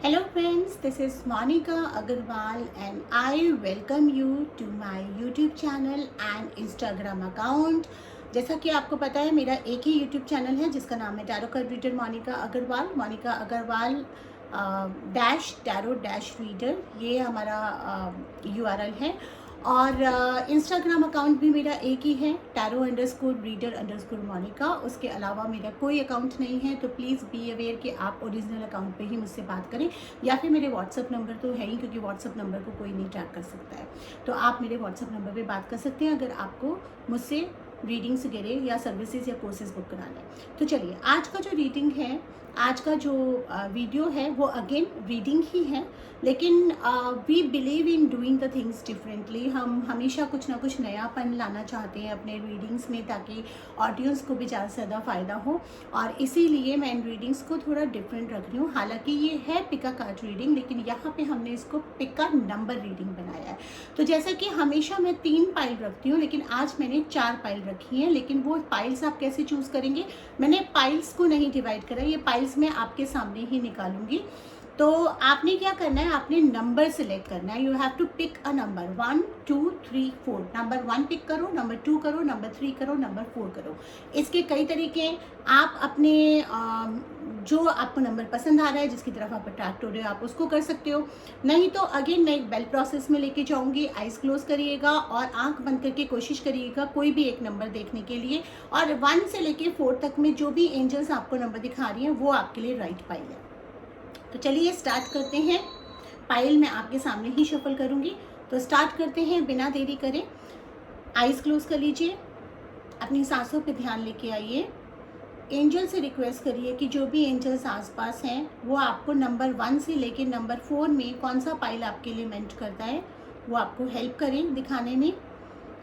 Hello friends, this is Monica Agarwal and I welcome you to my YouTube channel and Instagram account। जैसा कि आपको पता है मेरा एक ही YouTube चैनल है जिसका नाम है tarot card reader Monika Agarwal dash tarot dash reader, ये हमारा URL है। और इंस्टाग्राम अकाउंट भी मेरा एक ही है, टैरो_रीडर_मोनिका। उसके अलावा मेरा कोई अकाउंट नहीं है, तो प्लीज़ बी अवेयर कि आप ओरिजिनल अकाउंट पे ही मुझसे बात करें, या फिर मेरे व्हाट्सअप नंबर तो है ही, क्योंकि व्हाट्सअप नंबर को कोई नहीं ट्रैक कर सकता है। तो आप मेरे व्हाट्सअप नंबर पे बात कर सकते हैं अगर आपको मुझसे रीडिंग्स वगैरह या सर्विसेज या कोर्सेज बुक कराना है। तो चलिए, आज का जो रीडिंग है, आज का जो वीडियो है वो अगेन रीडिंग ही है, लेकिन we believe in doing the things differently. हम हमेशा कुछ ना कुछ नयापन लाना चाहते हैं अपने रीडिंग्स में, ताकि ऑडियंस को भी ज़्यादा से ज़्यादा फ़ायदा हो, और इसीलिए मैं इन रीडिंग्स को थोड़ा डिफरेंट रख रही हूँ। हालांकि ये है पिका कार्ड रीडिंग, लेकिन यहाँ पे हमने इसको पिका नंबर रीडिंग बनाया है। तो जैसा कि हमेशा मैं 3 पाइल रखती हूँ, लेकिन आज मैंने 4 पाइल रखी हैं। लेकिन वो पाइल्स आप कैसे चूज़ करेंगे, मैंने पाइल्स को नहीं डिवाइड करा, ये पाइल्स मैं आपके सामने ही निकालूंगी। तो आपने क्या करना है, आपने नंबर सिलेक्ट करना है। You have to pick a number 1 2 3 4। Number 1 pick करो, नंबर 2 करो, नंबर 3 करो, नंबर 4 करो। इसके कई तरीके हैं। आप अपने जो आपको नंबर पसंद आ रहा है, जिसकी तरफ आप अट्रैक्ट हो रहे हो, आप उसको कर सकते हो। नहीं तो अगेन मैं एक बेल प्रोसेस में लेके जाऊंगी। आइज क्लोज करिएगा और आंख बंद करके कोशिश करिएगा कोई भी एक नंबर देखने के लिए, और 1 से लेके 4 तक में जो भी एंजल्स आपको नंबर दिखा रही हैं वो आपके लिए राइट पाइल है। तो चलिए स्टार्ट करते हैं। पाइल मैं आपके सामने ही शफल करूंगी, तो स्टार्ट करते हैं बिना देरी करें। आइज क्लोज कर लीजिए, अपनी सांसों पे ध्यान लेके आइए। एंजल से रिक्वेस्ट करिए कि जो भी एंजल्स आसपास हैं वो आपको नंबर 1 से लेके नंबर 4 में कौन सा पाइल आपके लिए मेंट करता है वो आपको हेल्प करें दिखाने में,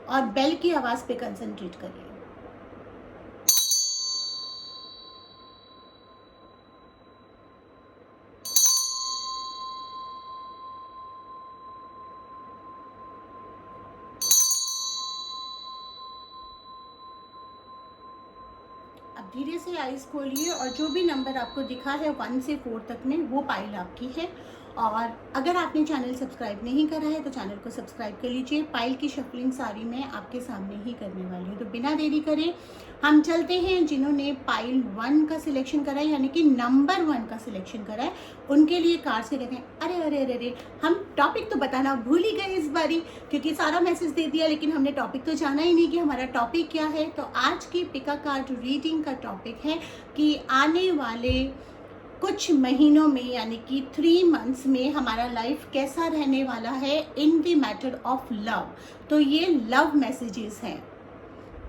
और बेल की आवाज़ पे कंसंट्रेट करिए। अब धीरे से आइज खोलिए, और जो भी नंबर आपको दिखा है 1 से 4 तक में, वो पाइल आपकी है। और अगर आपने चैनल सब्सक्राइब नहीं करा है तो चैनल को सब्सक्राइब कर लीजिए। पाइल की शफलिंग सारी मैं आपके सामने ही करने वाली हूँ। तो बिना देरी करे हम चलते हैं। जिन्होंने पाइल 1 का सिलेक्शन करा है, यानी कि नंबर 1 का सिलेक्शन करा है, उनके लिए कार्ड्स क्या कहते हैं। अरे अरे अरे अरे, हम टॉपिक तो बताना भूल ही गए इस बारी, क्योंकि सारा मैसेज दे दिया, लेकिन हमने टॉपिक तो जाना ही नहीं कि हमारा टॉपिक क्या है। तो आज की पिका कार्ड रीडिंग का टॉपिक है कि आने वाले कुछ महीनों में, यानी कि 3 मंथ्स में हमारा लाइफ कैसा रहने वाला है in the matter of love. तो ये लव मैसेजेस हैं,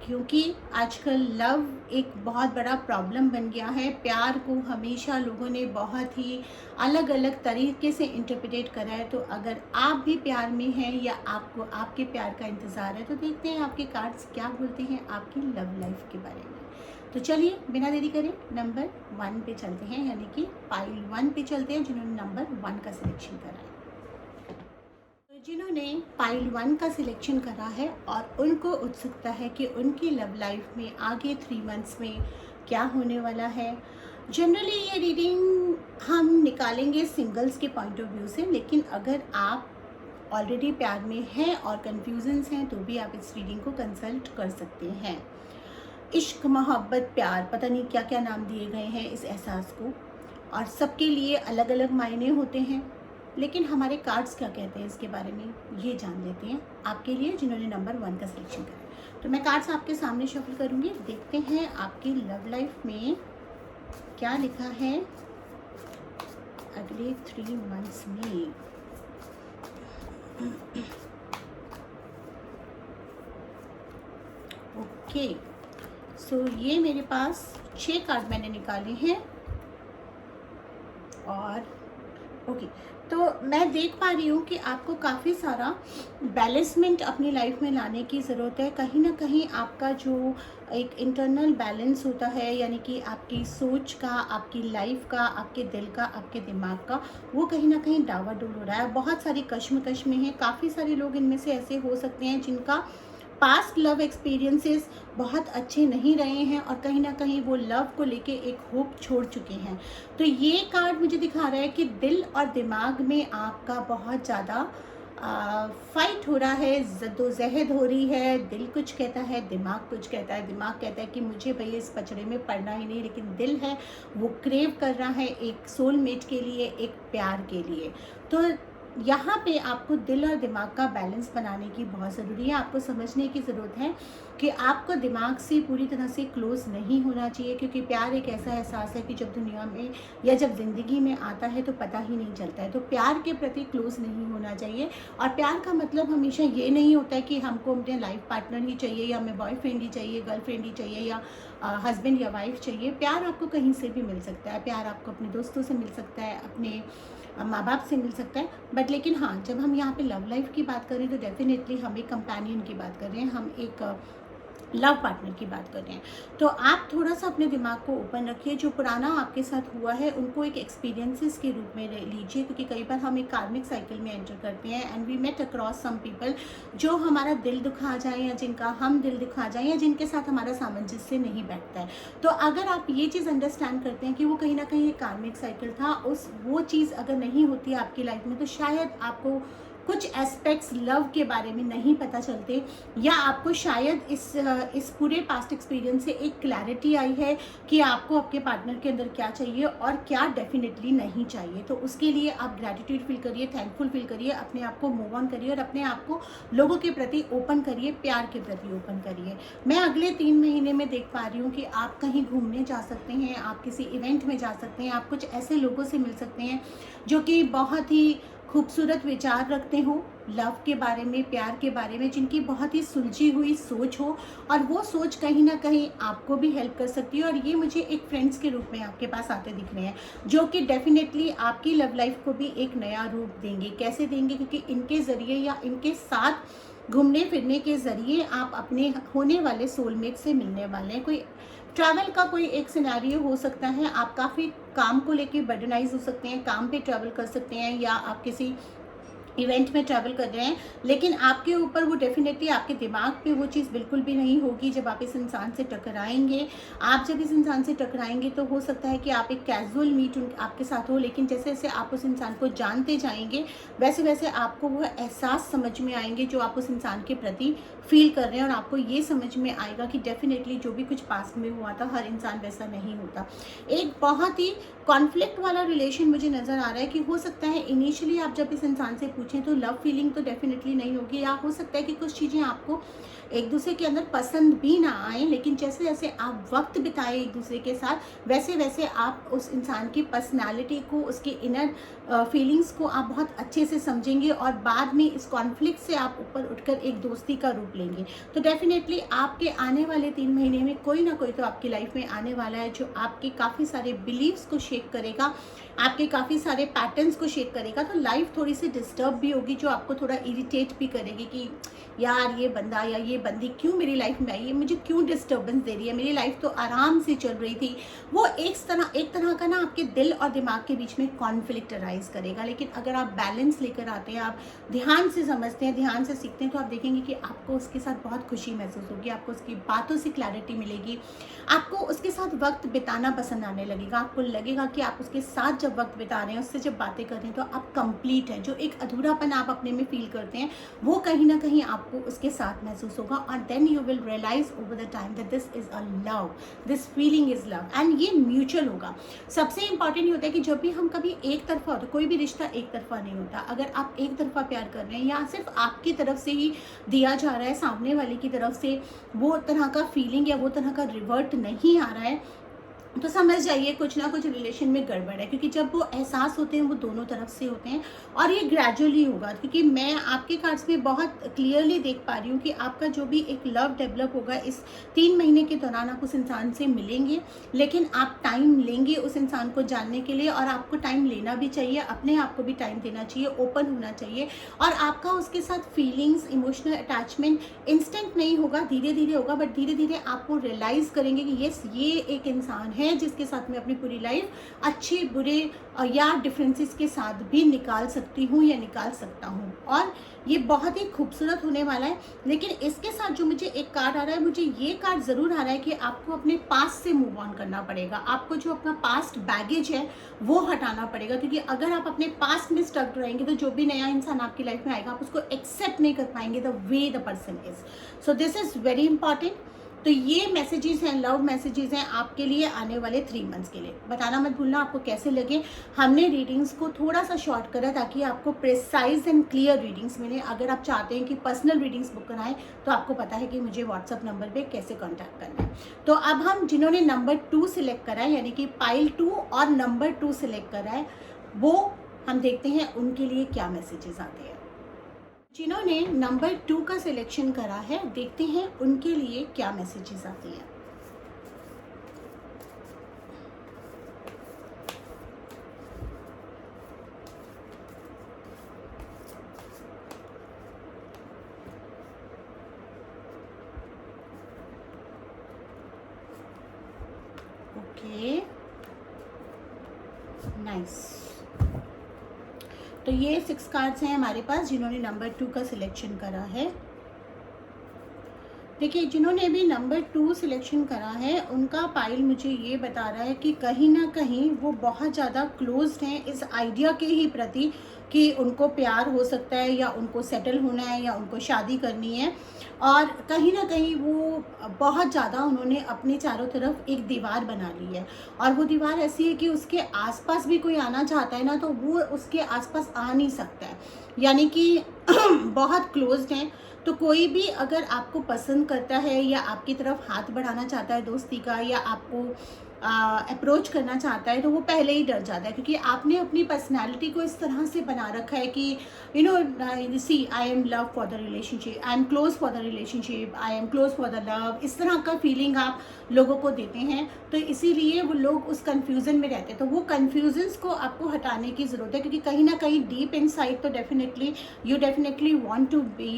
क्योंकि आजकल लव एक बहुत बड़ा प्रॉब्लम बन गया है। प्यार को हमेशा लोगों ने बहुत ही अलग अलग तरीके से इंटरप्रिटेट करा है। तो अगर आप भी प्यार में हैं या आपको आपके प्यार का इंतज़ार है, तो देखते हैं आपके कार्ड्स क्या बोलते हैं आपकी लव लाइफ के बारे में। तो चलिए बिना देरी करें नंबर 1 पे चलते हैं, यानी कि पाइल 1 पे चलते हैं, जिन्होंने नंबर 1 का सिलेक्शन करा है। तो जिन्होंने पाइल 1 का सिलेक्शन करा है और उनको उत्सुकता है कि उनकी लव लाइफ में आगे 3 मंथ्स में क्या होने वाला है। जनरली ये रीडिंग हम निकालेंगे सिंगल्स के पॉइंट ऑफ व्यू से, लेकिन अगर आप ऑलरेडी प्यार में हैं और कन्फ्यूजन्स हैं तो भी आप इस रीडिंग को कंसल्ट कर सकते हैं। इश्क, मोहब्बत, प्यार, पता नहीं क्या क्या नाम दिए गए हैं इस एहसास को, और सबके लिए अलग अलग मायने होते हैं। लेकिन हमारे कार्ड्स क्या कहते हैं इसके बारे में, ये जान लेते हैं आपके लिए जिन्होंने नंबर 1 का सिलेक्शन करा। तो मैं कार्ड्स आपके सामने शफल करूँगी, देखते हैं आपकी लव लाइफ में क्या लिखा है अगले 3 मंथ्स में। ओके, सो ये मेरे पास 6 कार्ड मैंने निकाले हैं, और ओके, तो मैं देख पा रही हूँ कि आपको काफ़ी सारा बैलेंसमेंट अपनी लाइफ में लाने की ज़रूरत है। कहीं ना कहीं आपका जो एक इंटरनल बैलेंस होता है, यानी कि आपकी सोच का, आपकी लाइफ का, आपके दिल का, आपके दिमाग का, वो कहीं ना कहीं डावाडोल हो रहा है। बहुत सारी कश्मकश में है। काफ़ी सारे लोग इनमें से ऐसे हो सकते हैं जिनका पास्ट लव एक्सपीरियंसेस बहुत अच्छे नहीं रहे हैं और कहीं ना कहीं वो लव को लेके एक होप छोड़ चुके हैं। तो ये कार्ड मुझे दिखा रहा है कि दिल और दिमाग में आपका बहुत ज़्यादा फाइट हो रहा है, जद्दोजहद हो रही है। दिल कुछ कहता है, दिमाग कुछ कहता है। दिमाग कहता है कि मुझे भैया इस पचड़े में पड़ना ही नहीं, लेकिन दिल है वो क्रेव कर रहा है एक सोलमेट के लिए, एक प्यार के लिए। तो यहाँ पे आपको दिल और दिमाग का बैलेंस बनाने की बहुत ज़रूरी है। आपको समझने की ज़रूरत है कि आपको दिमाग से पूरी तरह से क्लोज नहीं होना चाहिए, क्योंकि प्यार एक ऐसा एहसास है कि जब दुनिया में या जब ज़िंदगी में आता है तो पता ही नहीं चलता है। तो प्यार के प्रति क्लोज नहीं होना चाहिए। और प्यार का मतलब हमेशा ये नहीं होता है कि हमको अपने लाइफ पार्टनर ही चाहिए, या हमें बॉयफ्रेंड ही चाहिए, गर्लफ्रेंड ही चाहिए, या हस्बैंड या वाइफ चाहिए। प्यार आपको कहीं से भी मिल सकता है। प्यार आपको अपने दोस्तों से मिल सकता है, अपने माँ बाप से मिल सकता है। बट लेकिन हाँ, जब हम यहाँ पे लव लाइफ की बात करें तो डेफिनेटली हम एक कंपेनियन की बात कर रहे हैं, हम एक लव पार्टनर की बात कर रहे हैं। तो आप थोड़ा सा अपने दिमाग को ओपन रखिए। जो पुराना आपके साथ हुआ है उनको एक एक्सपीरियंसेस के रूप में लीजिए, क्योंकि कई बार हम एक कार्मिक साइकिल में एंटर करते हैं and we met across some people जो हमारा दिल दुखा जाए, या जिनका हम दिल दुखा जाए, या जिनके साथ हमारा सामंजस्य नहीं बैठता है। तो अगर आप ये चीज़ अंडरस्टैंड करते हैं कि वो कहीं ना कहीं एक कार्मिक साइकिल था, वो चीज़ अगर नहीं होती आपकी लाइफ में, तो शायद आपको कुछ एस्पेक्ट्स लव के बारे में नहीं पता चलते, या आपको शायद इस पूरे पास्ट एक्सपीरियंस से एक क्लैरिटी आई है कि आपको आपके पार्टनर के अंदर क्या चाहिए और क्या डेफिनेटली नहीं चाहिए। तो उसके लिए आप ग्रैटिट्यूड फील करिए, थैंकफुल फील करिए, अपने आप को मूव ऑन करिए और अपने आप को लोगों के प्रति ओपन करिए, प्यार के प्रति ओपन करिए। मैं अगले 3 महीने में देख पा रही हूँ कि आप कहीं घूमने जा सकते हैं, आप किसी इवेंट में जा सकते हैं, आप कुछ ऐसे लोगों से मिल सकते हैं जो कि बहुत ही खूबसूरत विचार रखते हो लव के बारे में, प्यार के बारे में, जिनकी बहुत ही सुलझी हुई सोच हो, और वो सोच कहीं ना कहीं आपको भी हेल्प कर सकती है। और ये मुझे एक फ्रेंड्स के रूप में आपके पास आते दिख रहे हैं, जो कि डेफिनेटली आपकी लव लाइफ को भी एक नया रूप देंगे। कैसे देंगे? क्योंकि इनके ज़रिए या इनके साथ घूमने फिरने के ज़रिए आप अपने होने वाले सोलमेट से मिलने वाले हैं। कोई ट्रैवल का कोई एक सिनेरियो हो सकता है, आप काफ़ी काम को लेके बर्डनाइज हो सकते हैं, काम पे ट्रैवल कर सकते हैं, या आप किसी इवेंट में ट्रैवल कर रहे हैं, लेकिन आपके ऊपर वो डेफिनेटली आपके दिमाग पे वो चीज़ बिल्कुल भी नहीं होगी जब आप इस इंसान से टकराएंगे। आप जब इस इंसान से टकराएंगे तो हो सकता है कि आप एक कैजुअल मीट आपके साथ हो, लेकिन जैसे जैसे आप उस इंसान को जानते जाएंगे वैसे वैसे आपको वो एहसास समझ में आएंगे जो आप उस इंसान के प्रति फील कर रहे हैं, और आपको ये समझ में आएगा कि डेफिनेटली जो भी कुछ पास्ट में हुआ था हर इंसान वैसा नहीं होता। एक बहुत ही कॉन्फ्लिक्ट वाला रिलेशन मुझे नज़र आ रहा है कि हो सकता है इनिशियली आप जब इस इंसान से पूछें तो लव फीलिंग तो डेफिनेटली नहीं होगी, या हो सकता है कि कुछ चीज़ें आपको एक दूसरे के अंदर पसंद भी ना आए, लेकिन जैसे जैसे आप वक्त बिताए एक दूसरे के साथ वैसे वैसे आप उस इंसान की पर्सनालिटी को, उसके इनर फीलिंग्स को आप बहुत अच्छे से समझेंगे, और बाद में इस कॉन्फ्लिक्ट से आप ऊपर उठकर एक दोस्ती का रूप लेंगे। तो डेफिनेटली आपके आने वाले 3 महीने में कोई ना कोई तो आपकी लाइफ में आने वाला है जो आपके काफ़ी सारे बिलीव्स को शेक करेगा, आपके काफ़ी सारे पैटर्न्स को शेक करेगा। तो लाइफ थोड़ी सी डिस्टर्ब भी होगी, जो आपको थोड़ा इरिटेट भी करेगी कि यार ये बंदा या ये बंदी क्यों मेरी लाइफ में आई है, मुझे क्यों डिस्टर्बेंस दे रही है, मेरी लाइफ तो आराम से चल रही थी। वो एक तरह का ना आपके दिल और दिमाग के बीच में कॉन्फ्लिक्ट अराइज करेगा। लेकिन अगर आप बैलेंस लेकर आते हैं, आप ध्यान से समझते हैं, ध्यान से सीखते हैं, तो आप देखेंगे कि आपको उसके साथ बहुत खुशी महसूस होगी, आपको उसकी बातों से क्लैरिटी मिलेगी, आपको उसके साथ वक्त बिताना पसंद आने लगेगा। आपको लगेगा कि आप उसके साथ जब वक्त बिता रहे हैं, उससे जब बातें कर रहे हैं, तो आप कंप्लीट हैं। जो एक अधूरापन आप अपने में फील करते हैं वो कहीं ना कहीं आपको उसके साथ महसूस होगा, और then you will realise over the time that this is a love, this feeling is love, and ये म्यूचुअल होगा। सबसे इंपॉर्टेंट ये होता है कि जब भी हम कभी एक तरफा होता है, कोई भी रिश्ता एक तरफा नहीं होता। अगर आप एक तरफा प्यार कर रहे हैं या सिर्फ आपकी तरफ से ही दिया जा रहा है, सामने वाले की तरफ से वो तरह का फीलिंग या वो तरह का रिवर्ट नहीं आ रहा है, तो समझ जाइए कुछ ना कुछ रिलेशन में गड़बड़ है। क्योंकि जब वो एहसास होते हैं वो दोनों तरफ से होते हैं, और ये ग्रेजुअली होगा। क्योंकि मैं आपके कार्ड्स में बहुत क्लियरली देख पा रही हूँ कि आपका जो भी एक लव डेवलप होगा इस 3 महीने के दौरान, आप उस इंसान से मिलेंगे, लेकिन आप टाइम लेंगे उस इंसान को जानने के लिए, और आपको टाइम लेना भी चाहिए, अपने आप को भी टाइम देना चाहिए, ओपन होना चाहिए। और आपका उसके साथ फीलिंग्स, इमोशनल अटैचमेंट इंस्टेंट नहीं होगा, धीरे धीरे होगा, बट धीरे धीरे आप वो रियलाइज़ करेंगे कि येस ये एक इंसान है है जिसके साथ मैं अपनी पूरी लाइफ अच्छे बुरे या डिफरेंसेस के साथ भी निकाल सकती हूँ या निकाल सकता हूँ। और ये बहुत ही खूबसूरत होने वाला है। लेकिन इसके साथ जो मुझे एक कार्ड आ रहा है, मुझे ये कार्ड ज़रूर आ रहा है कि आपको अपने पास्ट से मूव ऑन करना पड़ेगा। आपको जो अपना पास्ट बैगेज है वो हटाना पड़ेगा, क्योंकि अगर आप अपने पास्ट में स्टक रहेंगे तो जो भी नया इंसान आपकी लाइफ में आएगा आप उसको एक्सेप्ट नहीं कर पाएंगे the way the person is. So this is very important. तो ये मैसेजेस हैं, लव मैसेजेस हैं आपके लिए आने वाले 3 मंथ्स के लिए। बताना मत भूलना आपको कैसे लगे। हमने रीडिंग्स को थोड़ा सा शॉर्ट करा ताकि आपको प्रिसाइज एंड क्लियर रीडिंग्स मिले। अगर आप चाहते हैं कि पर्सनल रीडिंग्स बुक कराएं तो आपको पता है कि मुझे व्हाट्सअप नंबर पे कैसे कॉन्टैक्ट करना है। तो अब हम जिन्होंने नंबर 2 सिलेक्ट करा है, यानी कि पाइल 2 और नंबर 2 सिलेक्ट करा है, वो हम देखते हैं उनके लिए क्या मैसेजेस आते हैं। जिन्होंने नंबर 2 का सिलेक्शन करा है, देखते हैं उनके लिए क्या मैसेजेस आते हैं। Okay, nice. तो ये 6 कार्ड्स हैं हमारे पास जिन्होंने नंबर 2 का सिलेक्शन करा है। देखिए, जिन्होंने भी नंबर 2 सिलेक्शन करा है उनका पाइल मुझे ये बता रहा है कि कहीं ना कहीं वो बहुत ज़्यादा क्लोज्ड हैं इस आइडिया के ही प्रति कि उनको प्यार हो सकता है या उनको सेटल होना है या उनको शादी करनी है। और कहीं ना कहीं वो बहुत ज़्यादा उन्होंने अपने चारों तरफ एक दीवार बना ली है, और वो दीवार ऐसी है कि उसके आसपास भी कोई आना चाहता है ना तो वो उसके आसपास आ नहीं सकता है, यानी कि बहुत क्लोज्ड हैं। तो कोई भी अगर आपको पसंद करता है या आपकी तरफ हाथ बढ़ाना चाहता है दोस्ती का, या आपको अप्रोच करना चाहता है, तो वो पहले ही डर जाता है, क्योंकि आपने अपनी पर्सनालिटी को इस तरह से बना रखा है कि you know see I am love for the relationship, I am close for the relationship, I am close for the love, इस तरह का फीलिंग आप लोगों को देते हैं। तो इसीलिए वो लोग उस कन्फ्यूज़न में रहते हैं। तो वो कन्फ्यूजन्स को आपको हटाने की ज़रूरत है, क्योंकि कहीं ना कहीं डीप इनसाइड तो definitely you definitely want to be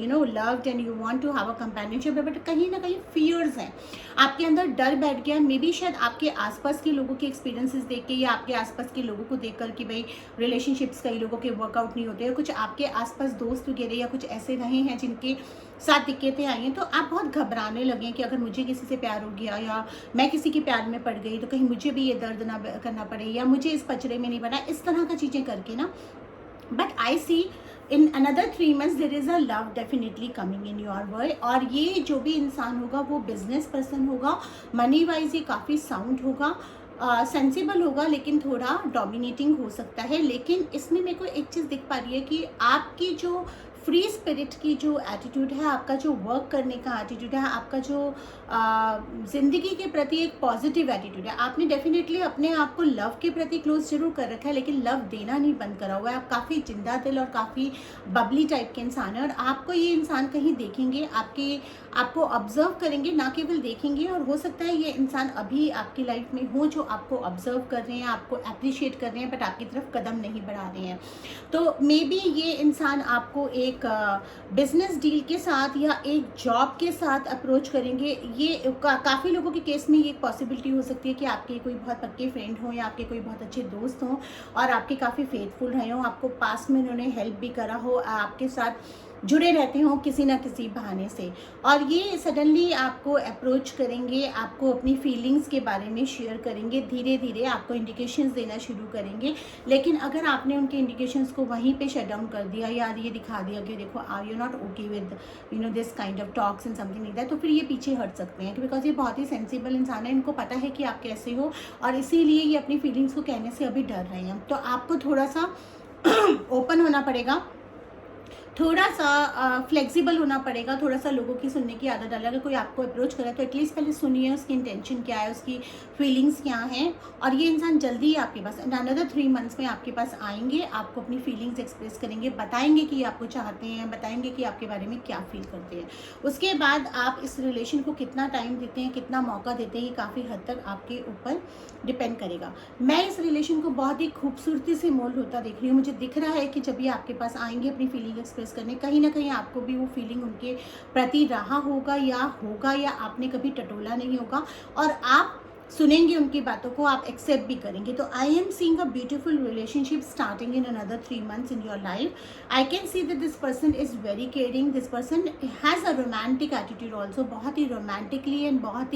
you know loved and you want to have a companionship, but कहीं ना कहीं फियर्स हैं आपके अंदर, डर बैठ गया। मे बी शायद आपके आसपास के लोगों के एक्सपीरियंसेस देख के या आपके आसपास के लोगों को देखकर कि भाई रिलेशनशिप्स कई लोगों के वर्कआउट नहीं होते, कुछ आपके आसपास दोस्त वगैरह या कुछ ऐसे रहे हैं जिनके साथ दिक्कतें आई हैं, तो आप बहुत घबराने लगे कि अगर मुझे किसी से प्यार हो गया या मैं किसी के प्यार में पड़ गई तो कहीं मुझे भी ये दर्द ना करना पड़े, या मुझे इस पचड़े में नहीं बना, इस तरह का चीज़ें करके ना। But I see in another 3 months there is a love definitely coming in your world. और ये जो भी इंसान होगा वो बिजनेस पर्सन होगा, मनी वाइज ये काफ़ी साउंड होगा, सेंसिबल होगा, लेकिन थोड़ा डोमिनेटिंग हो सकता है। लेकिन इसमें मेरे को एक चीज़ दिख पा रही है कि आपकी जो फ्री स्पिरिट की जो एटीट्यूड है, आपका जो वर्क करने का एटीट्यूड है, आपका जो ज़िंदगी के प्रति एक पॉजिटिव एटीट्यूड है, आपने डेफिनेटली अपने आप को लव के प्रति क्लोज जरूर कर रखा है, लेकिन लव देना नहीं बंद करा हुआ है। आप काफ़ी जिंदा दिल और काफ़ी बबली टाइप के इंसान हैं, और आपको ये इंसान कहीं देखेंगे, आपको ऑब्जर्व करेंगे, ना केवल देखेंगे। और हो सकता है ये इंसान अभी आपकी लाइफ में हो जो आपको ऑब्जर्व कर रहे हैं, आपको अप्रिशिएट कर रहे हैं, बट आपकी तरफ कदम नहीं बढ़ा रहे हैं। तो मे बी ये इंसान आपको एक बिजनेस डील के साथ या एक जॉब के साथ अप्रोच करेंगे। ये काफ़ी लोगों के केस में ये पॉसिबिलिटी हो सकती है कि आपके कोई बहुत पक्के फ्रेंड हों या आपके कोई बहुत अच्छे दोस्त हों और आपके काफ़ी फेथफुल रहे हों, आपको पास में उन्होंने हेल्प भी करा हो, आपके साथ जुड़े रहते हों किसी ना किसी बहाने से, और ये सडनली आपको अप्रोच करेंगे, आपको अपनी फीलिंग्स के बारे में शेयर करेंगे, धीरे धीरे आपको इंडिकेशंस देना शुरू करेंगे। लेकिन अगर आपने उनके इंडिकेशंस को वहीं पे शट डाउन कर दिया या ये दिखा दिया कि देखो are you not okay with you know this kind of talks and something like that, तो फिर ये पीछे हट सकते हैं, बिकॉज ये बहुत ही सेंसिबल इंसान है, इनको पता है कि आप कैसे हो, और इसीलिए ये अपनी फीलिंग्स को कहने से अभी डर रहे हैं। तो आपको थोड़ा सा ओपन होना पड़ेगा, थोड़ा सा फ्लेक्सिबल होना पड़ेगा, थोड़ा सा लोगों की सुनने की आदत डालें। अगर कोई आपको अप्रोच करे तो एटलीस्ट पहले सुनिए उसकी इंटेंशन क्या है, उसकी फीलिंग्स क्या हैं, और ये इंसान जल्दी ही आपके पास अनदर 3 मंथ्स में आपके पास आएंगे, आपको अपनी फीलिंग्स एक्सप्रेस करेंगे, बताएंगे कि आपको चाहते हैं, बताएंगे कि आपके बारे में क्या फील करते हैं। उसके बाद आप इस रिलेशन को कितना टाइम देते हैं, कितना मौका देते हैं, ये काफ़ी हद तक आपके ऊपर डिपेंड करेगा। मैं इस रिलेशन को बहुत ही खूबसूरती से मोल्ड होता देख रही हूँ। मुझे दिख रहा है कि जब ये आपके पास आएंगे अपनी फीलिंग एक्सप्रेस करने, कहीं ना कहीं आपको भी वो फीलिंग उनके प्रति रहा होगा या आपने कभी टटोला नहीं होगा, और आप सुनेंगे उनकी बातों को, आप एक्सेप्ट भी करेंगे। तो I am seeing a beautiful relationship starting in another 3 months in your life. I can see that this person is very caring, this person has a romantic attitude also, बहुत ही रोमांटिकली एंड बहुत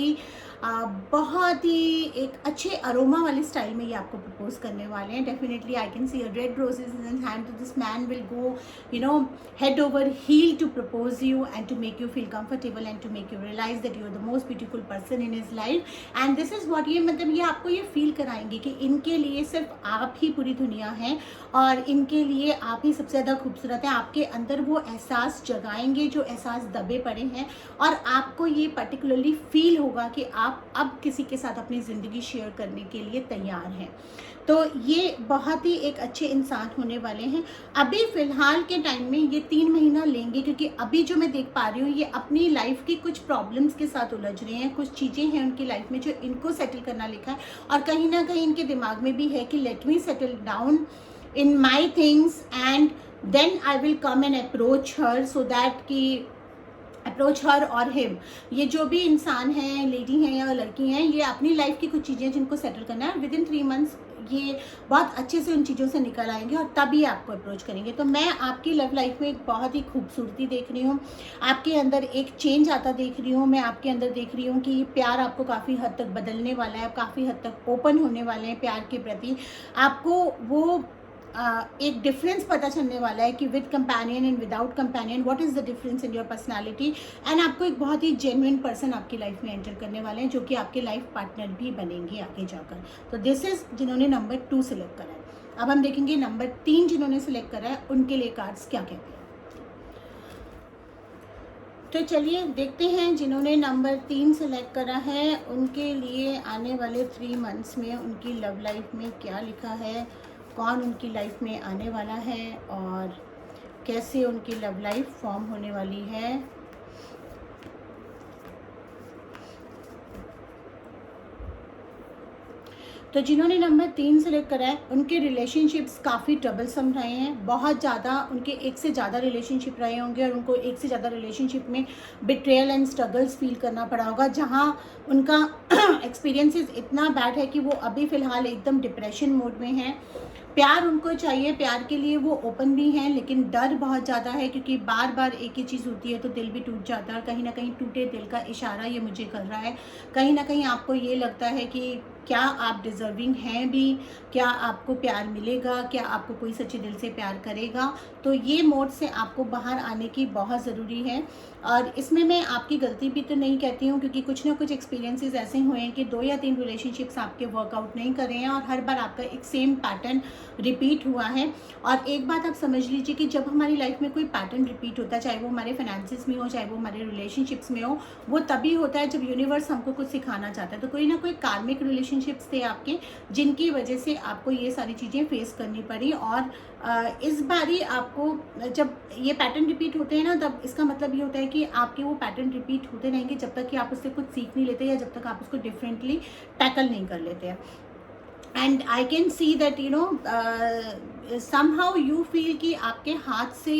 ही एक अच्छे aroma वाले style में ये आपको propose करने वाले हैं। Definitely I can see a red roses in his hand, तो this man will go head over heel to propose you and to make you feel comfortable and to make you realize that you are the most beautiful person in his life. And this is what ये मतलब ये आपको ये feel कराएंगे कि इनके लिए सिर्फ आप ही पूरी दुनिया है और इनके लिए आप ही सबसे ज़्यादा खूबसूरत है। आपके अंदर वो एहसास जगाएंगे जो एहसास दबे पड़े हैं, और आपको ये पर्टिकुलरली फील होगा कि आप अब किसी के साथ अपनी ज़िंदगी शेयर करने के लिए तैयार हैं। तो ये बहुत ही एक अच्छे इंसान होने वाले हैं। अभी फ़िलहाल के टाइम में ये 3 महीना लेंगे, क्योंकि अभी जो मैं देख पा रही हूँ ये अपनी लाइफ की कुछ प्रॉब्लम्स के साथ उलझ रहे हैं, कुछ चीज़ें हैं उनकी लाइफ में जो इनको सेटल करना लिखा है, और कहीं ना कहीं इनके दिमाग में भी है कि let me settle down in my things and then I will come and approach her, so that कि अप्रोच हर और हिम। ये जो भी इंसान हैं, लेडी हैं या लड़की हैं, ये अपनी लाइफ की कुछ चीज़ें जिनको सेटल करना है, विद इन 3 months ये बहुत अच्छे से उन चीज़ों से निकल आएंगे और तभी आपको अप्रोच करेंगे। तो मैं आपकी लव लाइफ में एक बहुत ही खूबसूरती देख रही हूँ, आपके अंदर एक चेंज आता देख रही हूँ। मैं आपके अंदर देख रही हूँ कि ये प्यार आपको काफ़ी हद तक बदलने वाला है, काफ़ी हद तक ओपन होने वाले हैं प्यार के प्रति। आपको वो एक डिफरेंस पता चलने वाला है कि with companion and without companion what is the difference in your personality. And आपको एक बहुत ही जेन्युइन पर्सन आपकी लाइफ में एंटर करने वाले हैं, जो कि आपके लाइफ पार्टनर भी बनेंगे आगे जाकर। तो दिस इज़ जिन्होंने नंबर 2 सिलेक्ट करा है। अब हम देखेंगे नंबर 3 जिन्होंने सिलेक्ट करा है उनके लिए कार्ड्स क्या कहते हैं। तो चलिए देखते हैं जिन्होंने नंबर 3 सेलेक्ट करा है उनके लिए आने वाले 3 months में उनकी लव लाइफ में क्या लिखा है, कौन उनकी लाइफ में आने वाला है और कैसे उनकी लव लाइफ फॉर्म होने वाली है। तो जिन्होंने नंबर 3 सेलेक्ट करा है उनके रिलेशनशिप्स काफ़ी ट्रबलसम रहे हैं, बहुत ज़्यादा उनके एक से ज़्यादा रिलेशनशिप रहे होंगे और उनको एक से ज़्यादा रिलेशनशिप में बिट्रेयल एंड स्ट्रगल्स फील करना पड़ा होगा, जहां उनका एक्सपीरियंसेस इतना बैड है कि वो अभी फ़िलहाल एकदम डिप्रेशन मोड में हैं। प्यार उनको चाहिए, प्यार के लिए वो ओपन भी हैं, लेकिन डर बहुत ज़्यादा है क्योंकि बार बार एक ही चीज़ होती है तो दिल भी टूट जाता है। कहीं ना कहीं टूटे दिल का इशारा ये मुझे कर रहा है। कहीं ना कहीं आपको ये लगता है कि क्या आप डिज़र्विंग हैं भी, क्या आपको प्यार मिलेगा, क्या आपको कोई सच्चे दिल से प्यार करेगा। तो ये मोड से आपको बाहर आने की बहुत ज़रूरी है। और इसमें मैं आपकी गलती भी तो नहीं कहती हूँ, क्योंकि कुछ ना कुछ एक्सपीरियंसेस ऐसे हुए हैं कि 2 या 3 रिलेशनशिप्स आपके वर्कआउट नहीं कर रहे हैं और हर बार आपका एक सेम पैटर्न रिपीट हुआ है। और एक बात आप समझ लीजिए कि जब हमारी लाइफ में कोई पैटर्न रिपीट होता है, चाहे वो हमारे फाइनेंसिस में हो, चाहे वो हमारे रिलेशनशिप्स में हो, वो तभी होता है जब यूनिवर्स हमको कुछ सिखाना चाहता है। तो कोई ना कोई कार्मिक रिलेशनशिप्स थे आपके, जिनकी वजह से आपको ये सारी चीज़ें फेस करनी पड़ी। और इस बारी आपको जब ये पैटर्न रिपीट होते हैं ना, तब इसका मतलब ये होता है कि आपके वो पैटर्न रिपीट होते रहेंगे जब तक कि आप उससे कुछ सीख नहीं लेते या जब तक आप उसको डिफरेंटली टैकल नहीं कर लेते हैं। And I can see that somehow you feel कि आपके हाथ से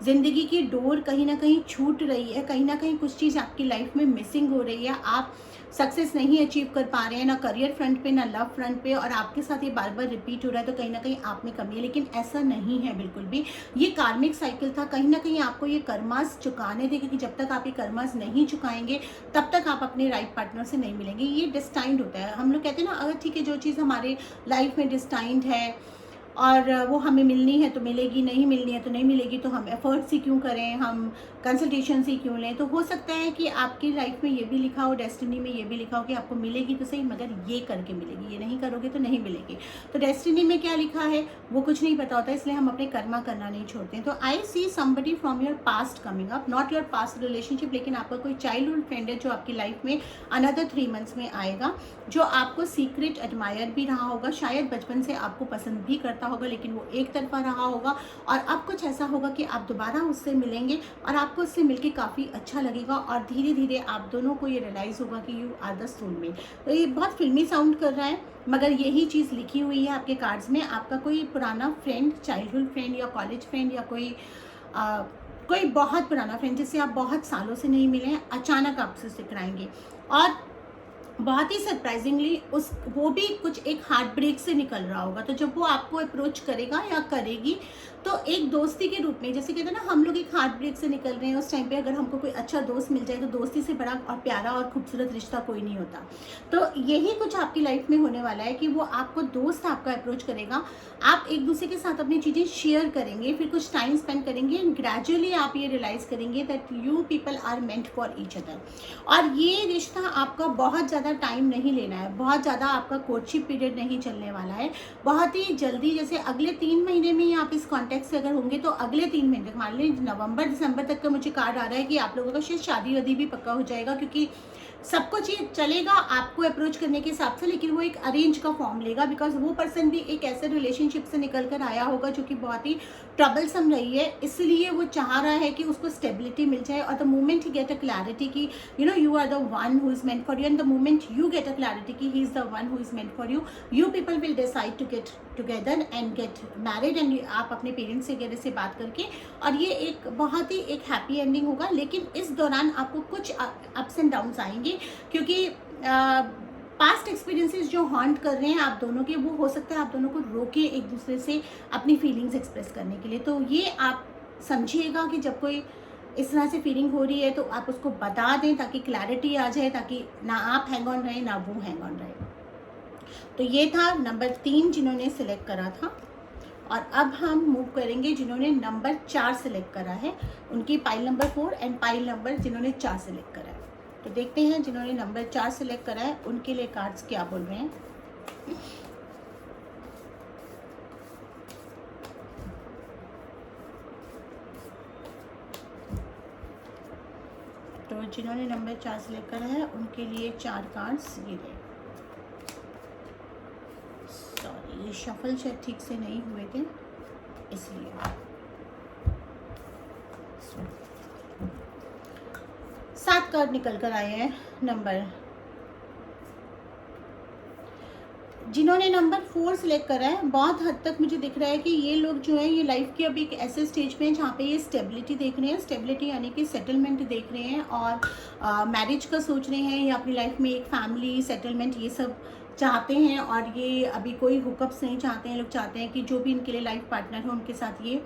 ज़िंदगी की डोर कहीं ना कहीं छूट रही है, कहीं ना कहीं कुछ चीज़ आपकी लाइफ में मिसिंग हो रही है। आप सक्सेस नहीं अचीव कर पा रहे हैं, ना करियर फ्रंट पे ना लव फ्रंट पे, और आपके साथ ये बार बार रिपीट हो रहा है, तो कहीं ना कहीं आप में कमी है। लेकिन ऐसा नहीं है बिल्कुल भी, ये कार्मिक साइकिल था। कहीं ना कहीं आपको ये कर्मास चुकाने थे, क्योंकि जब तक आप ये कर्मास नहीं चुकाएंगे तब तक आप अपने राइट पार्टनर से नहीं मिलेंगे। ये डिस्टाइंड होता है। हम लोग कहते हैं ना, अगर ठीक है जो चीज़ हमारे लाइफ में डिस्टाइंड है और वो हमें मिलनी है तो मिलेगी, नहीं मिलनी है तो नहीं मिलेगी, तो हम एफर्ट्स ही क्यों करें, हम कंसल्टेशन ही क्यों लें। तो हो सकता है कि आपकी लाइफ में ये भी लिखा हो, डेस्टिनी में ये भी लिखा हो कि आपको मिलेगी तो सही, मगर ये करके मिलेगी, ये नहीं करोगे तो नहीं मिलेगी। तो डेस्टिनी में क्या लिखा है वो कुछ नहीं पता होता, इसलिए हम अपने कर्मा करना नहीं छोड़ते हैं। तो I see somebody from your past coming up, not your past relationship, लेकिन आपका कोई चाइल्डहुड फ्रेंड है जो आपकी लाइफ में अनदर 3 months में आएगा, जो आपको सीक्रेट एडमायर भी रहा होगा, शायद बचपन से आपको पसंद भी करता होगा, लेकिन वो एक तरफा रहा होगा। और अब कुछ ऐसा होगा कि आप दोबारा उससे मिलेंगे और आपको उससे मिलके काफ़ी अच्छा लगेगा, और धीरे धीरे आप दोनों को ये रियलाइज़ होगा कि यू आर द सोलमेट। तो ये बहुत फिल्मी साउंड कर रहा है, मगर यही चीज़ लिखी हुई है आपके कार्ड्स में। आपका कोई पुराना फ्रेंड, चाइल्डहुड फ्रेंड या कॉलेज फ्रेंड या कोई बहुत पुराना फ्रेंड जिससे आप बहुत सालों से नहीं मिले हैं, अचानक आपसे टकराएंगे। और बहुत ही सरप्राइजिंगली उस वो भी कुछ एक हार्ट ब्रेक से निकल रहा होगा। तो जब वो आपको अप्रोच करेगा या करेगी, तो एक दोस्ती के रूप में, जैसे कहते हैं ना हम लोग एक हार्ट ब्रेक से निकल रहे हैं, उस टाइम पे अगर हमको कोई अच्छा दोस्त मिल जाए तो दोस्ती से बड़ा और प्यारा और खूबसूरत रिश्ता कोई नहीं होता। तो यही कुछ आपकी लाइफ में होने वाला है कि वो आपको दोस्त आपका अप्रोच करेगा, आप एक दूसरे के साथ अपनी चीज़ें शेयर करेंगे, फिर कुछ टाइम स्पेंड करेंगे एंड ग्रेजुअली आप ये रियलाइज़ करेंगे that you people are meant for each other. और ये रिश्ता आपका बहुत ज़्यादा टाइम नहीं लेना है, बहुत ज़्यादा आपका कोर्टशिप पीरियड नहीं चलने वाला है। बहुत ही जल्दी, जैसे अगले 3 महीने में ही आप इस कॉन्टेक्ट से अगर होंगे तो अगले 3 महीने तक, मान लीजिए नवंबर दिसंबर तक का मुझे कार्ड आ रहा है कि आप लोगों का शायद शादी वादी भी पक्का हो जाएगा, क्योंकि सब कुछ ये चलेगा आपको अप्रोच करने के हिसाब से, लेकिन वो एक अरेंज का फॉर्म लेगा, बिकॉज वो पर्सन भी एक ऐसे रिलेशनशिप से निकल कर आया होगा जो कि बहुत ही ट्रबलसम रही है, इसलिए वो चाह रहा है कि उसको स्टेबिलिटी मिल जाए। और the moment he get a clarity कि you are the one who is meant for you, and the moment you get a clarity कि he is the one who is meant for you, you people will decide to get together and get married, and आप अपने parents से वगैरह से बात करके, और ये एक बहुत ही एक हैप्पी एंडिंग होगा। लेकिन इस दौरान आपको कुछ अप्स एंड डाउन्स आएंगे, क्योंकि पास्ट एक्सपीरियंसेस जो हॉन्ट कर रहे हैं आप दोनों के, वो हो सकता है आप दोनों को रोके एक दूसरे से अपनी फीलिंग्स एक्सप्रेस करने के लिए। तो ये आप समझिएगा कि जब कोई इस तरह से फीलिंग हो रही है तो आप उसको बता दें, ताकि क्लैरिटी आ जाए, ताकि ना आप हैंग ऑन रहे ना वो हैंग ऑन रहे। तो ये था नंबर 3 जिन्होंने सिलेक्ट करा था। और अब हम मूव करेंगे जिन्होंने नंबर 4 सिलेक्ट करा है, उनकी pile number 4 and pile number जिन्होंने 4 सिलेक्ट करा है। तो देखते हैं जिन्होंने नंबर 4 सिलेक्ट करा है उनके लिए कार्ड्स क्या बोल रहे हैं। तो जिन्होंने नंबर 4 सिलेक्ट करा है उनके लिए 4 कार्ड्स ये रहे। सॉरी, ये शफल शायद ठीक से नहीं हुए थे इसलिए। 7 कार्ड निकल कर आए हैं। नंबर जिन्होंने नंबर 4 सिलेक्ट करा है, बहुत हद तक मुझे दिख रहा है कि ये लोग जो है ये लाइफ के अभी एक ऐसे स्टेज पे हैं जहाँ पे ये स्टेबिलिटी देख रहे हैं, स्टेबिलिटी यानी कि सेटलमेंट देख रहे हैं, और मैरिज का सोच रहे हैं, या अपनी लाइफ में एक फैमिली सेटलमेंट ये सब चाहते हैं। और ये अभी कोई हुकअप्स नहीं चाहते हैं, लोग चाहते हैं कि जो भी इनके लिए लाइफ पार्टनर हो उनके साथ ये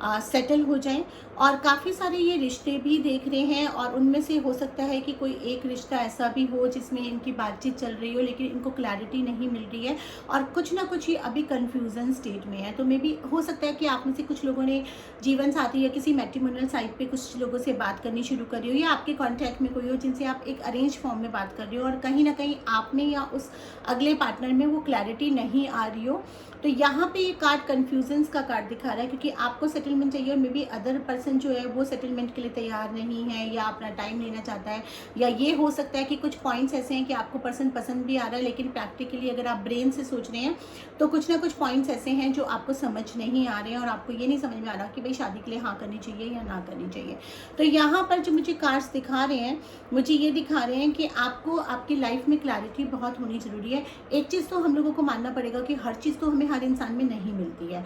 सेटल हो जाएं। और काफ़ी सारे ये रिश्ते भी देख रहे हैं, और उनमें से हो सकता है कि कोई एक रिश्ता ऐसा भी हो जिसमें इनकी बातचीत चल रही हो लेकिन इनको क्लैरिटी नहीं मिल रही है, और कुछ ना कुछ ये अभी कन्फ्यूज़न स्टेज में है। तो मे बी हो सकता है कि आप में से कुछ लोगों ने जीवन साथी या किसी मैट्रिमोनियल साइट पे कुछ लोगों से बात करनी शुरू करी हो, या आपके कॉन्टैक्ट में कोई हो जिनसे आप एक अरेंज फॉर्म में बात कर रहे हो, और कहीं ना कहीं आप में या उस अगले पार्टनर में वो क्लैरिटी नहीं आ रही हो। तो यहाँ पे ये कार्ड कन्फ्यूजन्स का कार्ड दिखा रहा है, क्योंकि आपको सेटलमेंट चाहिए और मे बी अदर पर्सन जो है वो सेटलमेंट के लिए तैयार नहीं है, या अपना टाइम लेना चाहता है, या ये हो सकता है कि कुछ पॉइंट्स ऐसे हैं कि आपको पर्सन पसंद भी आ रहा है, लेकिन प्रैक्टिकली अगर आप ब्रेन से सोच रहे हैं तो कुछ ना कुछ पॉइंट्स ऐसे हैं जो आपको समझ नहीं आ रहे हैं, और आपको ये नहीं समझ में आ रहा कि भाई शादी के लिए हाँ करनी चाहिए या ना करनी चाहिए। तो यहाँ पर जो मुझे कार्ड्स दिखा रहे हैं, मुझे ये दिखा रहे हैं कि आपको आपकी लाइफ में क्लैरिटी बहुत होनी ज़रूरी है। एक चीज़ तो हम लोगों को मानना पड़ेगा कि हर चीज़ तो हमें हर इंसान में नहीं मिलती है।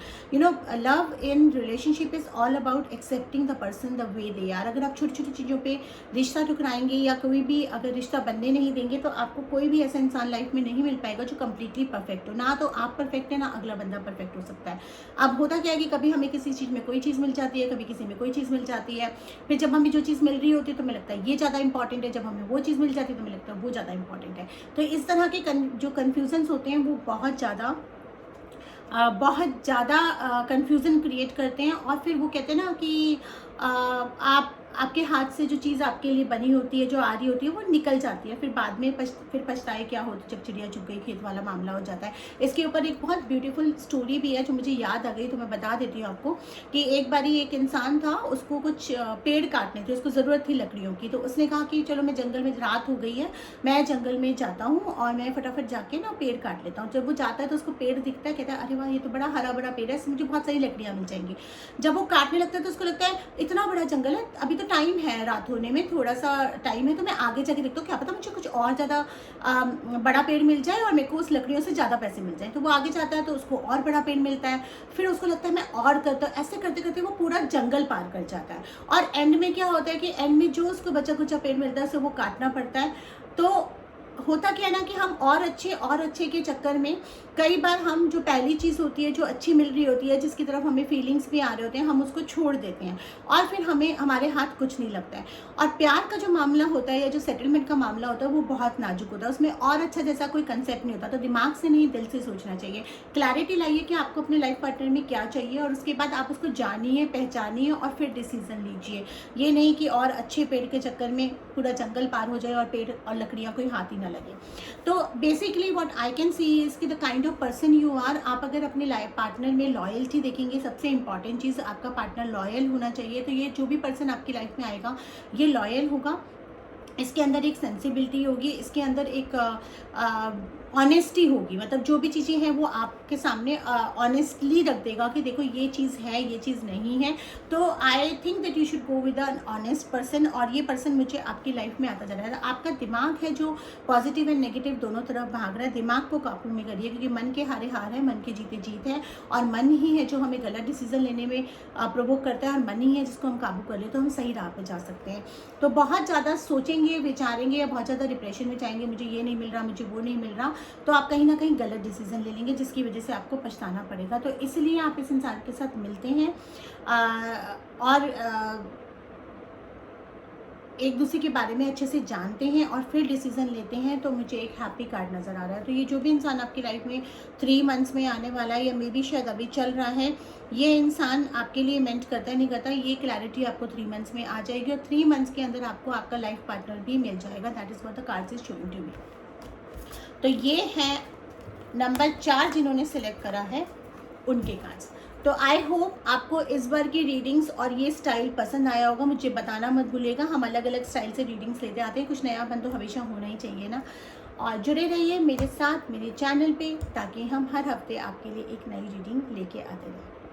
Love in relationship is all about accepting the person the way they are. अगर आप छोटी छोटी चीज़ों पे रिश्ता टुकराएंगे या कोई भी अगर रिश्ता बनने नहीं देंगे, तो आपको कोई भी ऐसा इंसान लाइफ में नहीं मिल पाएगा जो कंप्लीटली परफेक्ट हो। ना तो आप परफेक्ट है, ना अगला बंदा परफेक्ट हो सकता है। अब होता क्या है कि कभी हमें किसी चीज़ में कोई चीज़ मिल जाती है, कभी किसी में कोई चीज़ मिल जाती है, फिर जब हमें जो चीज़ मिल रही होती है तो हमें लगता है ये ज़्यादा इंपॉर्टेंट है, जब हमें वो चीज़ मिल जाती है तो हमें लगता है वो ज़्यादा इंपॉर्टेंट है। तो इस तरह के जो कन्फ्यूजन्स होते हैं वो बहुत ज़्यादा कन्फ्यूज़न क्रिएट करते हैं। और फिर वो कहते हैं ना कि आपके हाथ से जो चीज़ आपके लिए बनी होती है, जो आ रही होती है, वो निकल जाती है, फिर बाद में फिर पछताए क्या होता जब चिड़िया चुग गई खेत वाला मामला हो जाता है। इसके ऊपर एक बहुत ब्यूटीफुल स्टोरी भी है जो मुझे याद आ गई, तो मैं बता देती हूँ आपको कि एक बारी एक इंसान था, उसको कुछ पेड़ काटने थे, उसको ज़रूरत थी लकड़ियों की। तो उसने कहा कि चलो मैं जंगल में, रात हो गई है, मैं जंगल में जाता हूँ और मैं फटाफट जाके ना पेड़ काट लेता हूँ। जब वो जाता है तो उसको पेड़ दिखता है, कहता है अरे वाह ये तो बड़ा हरा भरा पेड़ है, इससे मुझे बहुत सारी लकड़ियाँ मिल जाएंगी। जब वो काटने लगता है तो उसको लगता है इतना बड़ा जंगल है, अभी तो टाइम है, रात होने में थोड़ा सा टाइम है, तो मैं आगे जाके देखता हूँ, क्या पता मुझे कुछ और ज़्यादा बड़ा पेड़ मिल जाए और मेरे को उस लकड़ियों से ज़्यादा पैसे मिल जाए। तो वो आगे जाता है तो उसको और बड़ा पेड़ मिलता है, फिर उसको लगता है मैं और करता हूँ। ऐसे करते करते वो पूरा जंगल पार कर जाता है, और एंड में क्या होता है कि एंड में जो उसको बचा कुचा पेड़ मिलता है उसे वो काटना पड़ता है। तो होता क्या है ना कि हम और अच्छे के चक्कर में कई बार हम जो पहली चीज़ होती है, जो अच्छी मिल रही होती है, जिसकी तरफ हमें फीलिंग्स भी आ रहे होते हैं, हम उसको छोड़ देते हैं और फिर हमें हमारे हाथ कुछ नहीं लगता है। और प्यार का जो मामला होता है या जो सेटलमेंट का मामला होता है वो बहुत नाजुक होता है, उसमें और अच्छा जैसा कोई कंसेप्ट नहीं होता। तो दिमाग से नहीं, दिल से सोचना चाहिए। क्लैरिटी लाइए कि आपको अपने लाइफ पार्टनर में क्या चाहिए और उसके बाद आप उसको जानिए, पहचानिए और फिर डिसीजन लीजिए। ये नहीं कि और अच्छे पेड़ के चक्कर में पूरा जंगल पार हो जाए और पेड़ और लकड़ियाँ कोई हाथ ही ना लगे। तो basically what I can see is कि the kind of person you are, आप अगर अपने लाइफ पार्टनर में लॉयल्टी देखेंगे, सबसे इंपॉर्टेंट चीज़ आपका पार्टनर लॉयल होना चाहिए। तो ये जो भी पर्सन आपकी लाइफ में आएगा ये लॉयल होगा, इसके अंदर एक सेंसिबिलिटी होगी, इसके अंदर एक ऑनेस्टी होगी। मतलब जो भी चीज़ें हैं वो आपके सामने ऑनेस्टली रख देगा कि देखो ये चीज़ है, ये चीज़ नहीं है। तो I think that you should go with an honest person, और ये पर्सन मुझे आपकी लाइफ में आता जा रहा है। आपका दिमाग है जो पॉजिटिव एंड नेगेटिव दोनों तरफ भाग रहा है, दिमाग को काबू में करिए, क्योंकि मन के हारे हार है, मन के जीते जीत है, और मन ही है जो हमें गलत डिसीजन लेने में प्रोवोक करता है, और मन ही है जिसको हम काबू कर ले तो हम सही राह पर जा सकते हैं। तो बहुत ज़्यादा सोचेंगे, विचारेंगे या बहुत ज़्यादा डिप्रेशन में जाएंगे, मुझे ये नहीं मिल रहा, मुझे वो नहीं मिल रहा, तो आप कहीं ना कहीं गलत डिसीजन ले लेंगे जिसकी वजह से आपको पछताना पड़ेगा। तो इसलिए आप इस इंसान के साथ मिलते हैं और एक दूसरे के बारे में अच्छे से जानते हैं और फिर डिसीजन लेते हैं। तो मुझे एक हैप्पी कार्ड नज़र आ रहा है। तो ये जो भी इंसान आपकी लाइफ में 3 मंथ्स में आने वाला है या मे बी शायद अभी चल रहा है, ये इंसान आपके लिए मेंट करता है नहीं करता, ये क्लैरिटी आपको 3 मंथ्स में आ जाएगी और 3 मंथ्स के अंदर आपको आपका लाइफ पार्टनर भी मिल जाएगा। That is what the cards is showing to me. तो ये है नंबर 4 जिन्होंने सिलेक्ट करा है उनके कार्ड्स। तो आई होप आपको इस बार की रीडिंग्स और ये स्टाइल पसंद आया होगा। मुझे बताना मत भूलिएगा, हम अलग अलग स्टाइल से रीडिंग्स लेते आते हैं, कुछ नयापन तो हमेशा होना ही चाहिए ना। और जुड़े रहिए मेरे साथ मेरे चैनल पे, ताकि हम हर हफ्ते आपके लिए एक नई रीडिंग लेके आते रहें।